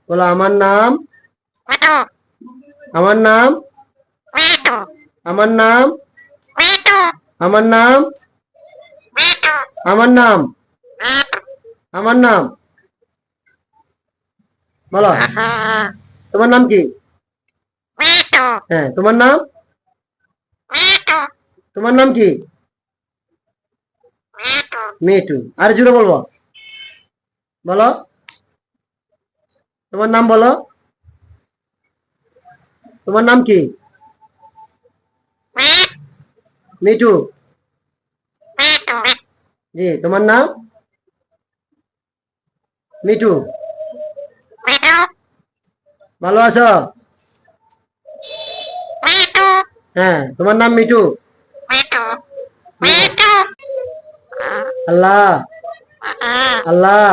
বলো আমার নাম, আমার নাম, আমার নাম, আমার নাম, আমার নাম, আমার নাম। বলো তোমার নাম কি? হ্যাঁ তোমার নাম, তোমার নাম কি? মিঠু। আর জুড়ে বলবো, বলো তোমার নাম, বলো তোমার নাম কি? মিঠু। জি তোমার নাম? মিঠু। ভালো আছো? হ্যাঁ তোমার নাম মিঠু। আল্লাহ, আল্লাহ।